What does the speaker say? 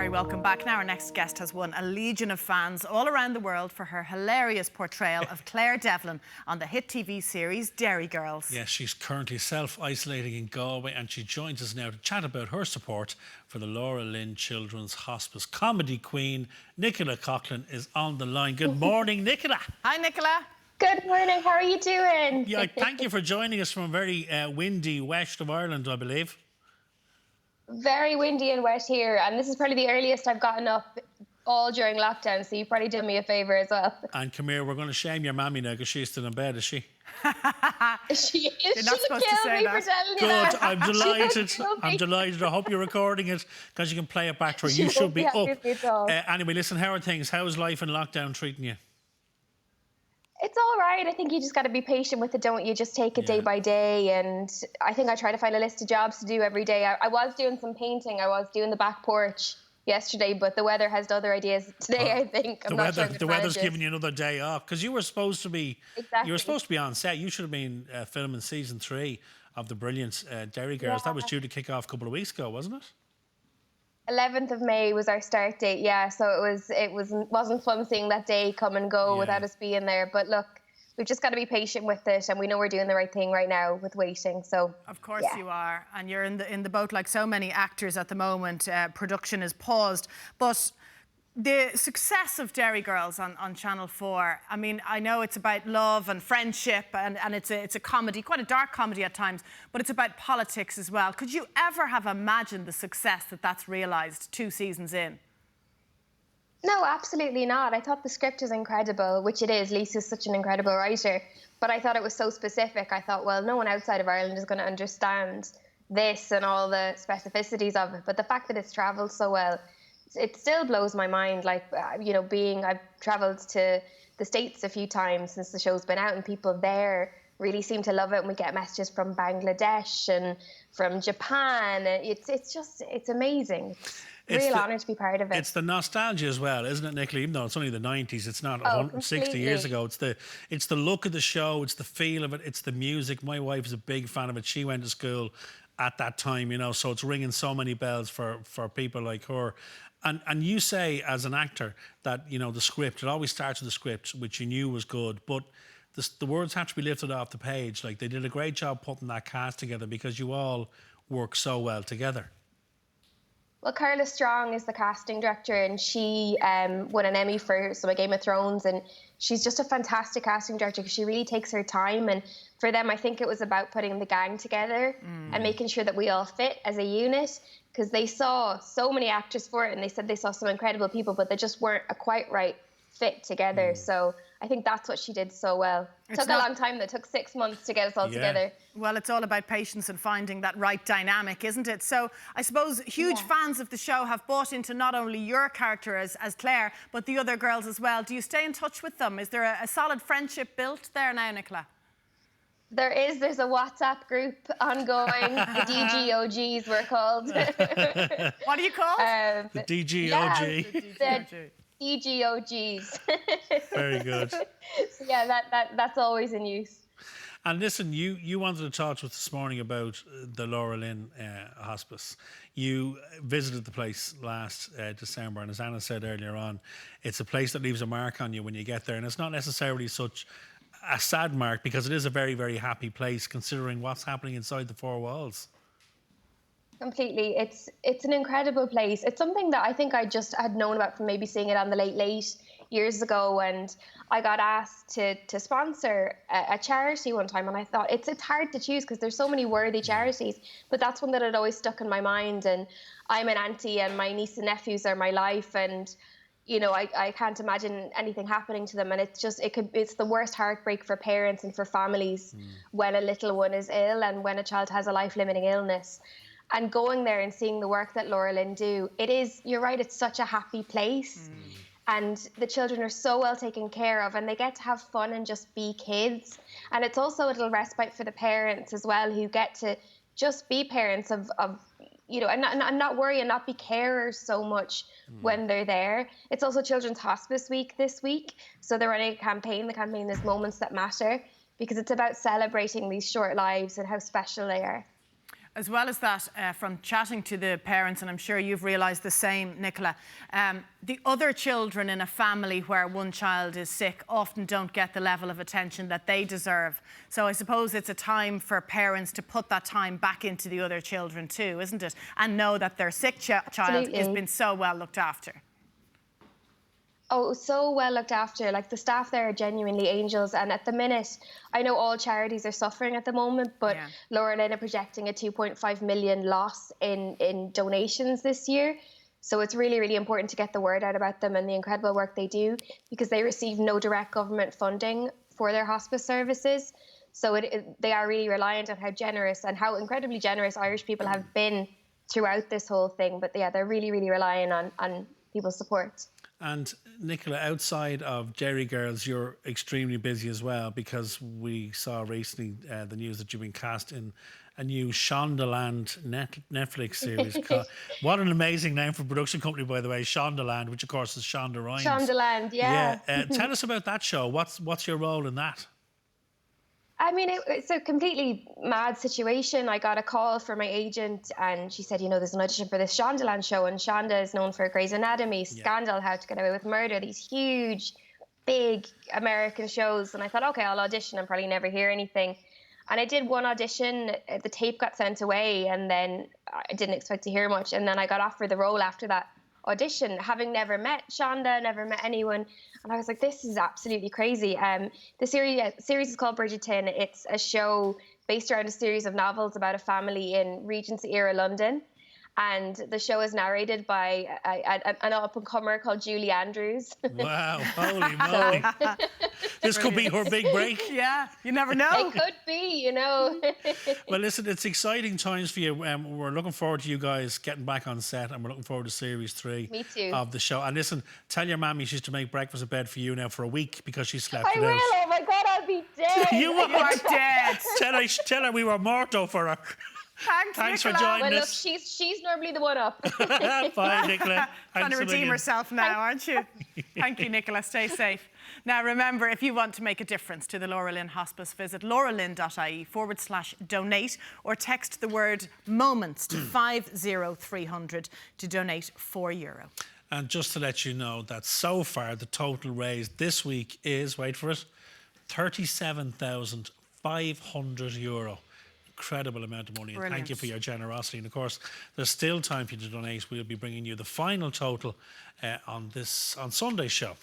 very welcome back. Now our next guest has won a legion of fans all around the world for her hilarious portrayal of Claire Devlin on the hit TV series Derry Girls. Yes, she's currently self-isolating in Galway and she joins us now to chat about her support for the Lynn Children's Hospice. Comedy queen Nicola Coughlan is on the line. Good morning, Nicola. Hi, Nicola. Good morning, how are you doing? Yeah, thank you for joining us from a very windy west of Ireland, I believe. Very windy and wet here, and this is probably the earliest I've gotten up all during lockdown, so you've probably done me a favour as well. And come here, we're going to shame your mammy now because she's still in bed, is she? She is. You're not supposed to say that. Good, I'm delighted. I'm delighted. I hope you're recording it because you can play it back to her. You should be up. Anyway, listen, how are things? How is life in lockdown treating you? It's all right. I think you just got to be patient with it, don't you? Just take it day by day. And I think I try to find a list of jobs to do every day. I was doing some painting. I was doing the back porch yesterday, but the weather has other ideas today, I think. The weather's giving you another day off because you were supposed to be you were supposed to be on set. You should have been filming season 3 of the brilliant Derry Girls. That was due to kick off a couple of weeks ago, wasn't it? 11th of May was our start date, yeah. So it wasn't fun seeing that day come and go without us being there. But look, we've just got to be patient with it, and we know we're doing the right thing right now with waiting. So of course you are, and you're in the boat like so many actors at the moment. Production is paused, but the success of Derry Girls on Channel 4, I mean, I know it's about love and friendship and it's a comedy, quite a dark comedy at times, but it's about politics as well. Could you ever have imagined the success that's realised 2 seasons in? No, absolutely not. I thought the script was incredible, which it is. Lisa's such an incredible writer, but I thought it was so specific. I thought, well, no one outside of Ireland is going to understand this and all the specificities of it. But the fact that it's travelled so well, it still blows my mind. Like, I've travelled to the States a few times since the show's been out, and people there really seem to love it. And we get messages from Bangladesh and from Japan. It's amazing. It's a real honour to be part of it. It's the nostalgia as well, isn't it, Nicola? Even though it's only the 90s, it's not 160 years ago. It's the look of the show, it's the feel of it, it's the music. My wife is a big fan of it. She went to school at that time, so it's ringing so many bells for people like her. And you say, as an actor, that, the script, it always starts with the script, which you knew was good, but the words have to be lifted off the page. Like, they did a great job putting that cast together because you all work so well together. Well, Carla Strong is the casting director, and she won an Emmy for some of Game of Thrones, and she's just a fantastic casting director because she really takes her time. And for them, I think it was about putting the gang together and making sure that we all fit as a unit, because they saw so many actors for it, and they said they saw some incredible people, but they just weren't a quite right fit together. So I think that's what she did so well. It took a long time. It took 6 months to get us all together. Well, it's all about patience and finding that right dynamic, isn't it? So I suppose huge fans of the show have bought into not only your character as Claire, but the other girls as well. Do you stay in touch with them? Is there a solid friendship built there now, Nicola? There's a WhatsApp group ongoing. The DGOGs we're called. What are you called? The DGOG. The DGOGs. Very good. So yeah, that's always in use. And listen, you wanted to talk to us this morning about the Lynn Hospice. You visited the place last December, and as Anna said earlier on, it's a place that leaves a mark on you when you get there, and it's not necessarily such a sad mark because it is a very, very happy place considering what's happening inside the 4 walls. Completely. It's an incredible place. It's something that I think I just had known about from maybe seeing it on the Late years ago, and I got asked to sponsor a charity one time, and I thought it's hard to choose because there's so many worthy charities, but that's one that had always stuck in my mind. And I'm an auntie, and my niece and nephews are my life, and I can't imagine anything happening to them, and it's the worst heartbreak for parents and for families when a little one is ill and when a child has a life-limiting illness. And going there and seeing the work that Lynn do, you're right, it's such a happy place. And the children are so well taken care of, and they get to have fun and just be kids. And it's also a little respite for the parents as well, who get to just be parents of and not worry and not be carers so much when they're there. It's also Children's Hospice Week this week. So they're running a campaign. The campaign is Moments That Matter, because it's about celebrating these short lives and how special they are. As well as that, from chatting to the parents, and I'm sure you've realised the same, Nicola, the other children in a family where one child is sick often don't get the level of attention that they deserve. So I suppose it's a time for parents to put that time back into the other children too, isn't it? And know that their sick child has been so well looked after. Oh, so well looked after. Like, the staff there are genuinely angels. And at the minute, I know all charities are suffering at the moment, but Laura Lynn are projecting a 2.5 million loss in donations this year. So it's really, really important to get the word out about them and the incredible work they do, because they receive no direct government funding for their hospice services. So they are really reliant on how generous and how incredibly generous Irish people have been throughout this whole thing. But yeah, they're really, really relying on people's support. And Nicola, outside of Jerry Girls, you're extremely busy as well, because we saw recently the news that you've been cast in a new Shondaland Netflix series. What an amazing name for a production company, by the way, Shondaland, which of course is Shonda Rhimes. Shondaland, yeah. Tell us about that show. What's your role in that? I mean, it's a completely mad situation. I got a call from my agent and she said, there's an audition for this Shondaland show, and Shonda is known for Grey's Anatomy, Scandal, How to Get Away with Murder, these huge, big American shows. And I thought, okay, I'll audition and probably never hear anything. And I did one audition, the tape got sent away, and then I didn't expect to hear much. And then I got offered the role after that audition, having never met Shonda, never met anyone. And I was like, this is absolutely crazy. The series is called Bridgerton. It's a show based around a series of novels about a family in Regency-era London. And the show is narrated by an up-and-comer called Julie Andrews. Wow, holy moly. This could be her big break. Yeah, you never know. It could be, Well, listen, it's exciting times for you. We're looking forward to you guys getting back on set, and we're looking forward to Series 3 of the show. And listen, tell your mammy she's to make breakfast in bed for you now for a week, because she slept it out. I will. Oh, my God, I'll be dead. You are dead. Tell her we were morto for her. Thanks for joining well, us. Look, she's normally the one up. Bye, Nicola. Trying to redeem herself now, aren't you? Thank you, Nicola. Stay safe. Now, remember, if you want to make a difference to the Laura Lynn Hospice, visit lauralynn.ie/donate, or text the word moments to 50300 to donate €4. And just to let you know that so far the total raised this week is, wait for it, €37,500. Incredible amount of money. And thank you for your generosity. And of course, there's still time for you to donate. We'll be bringing you the final total on Sunday's show.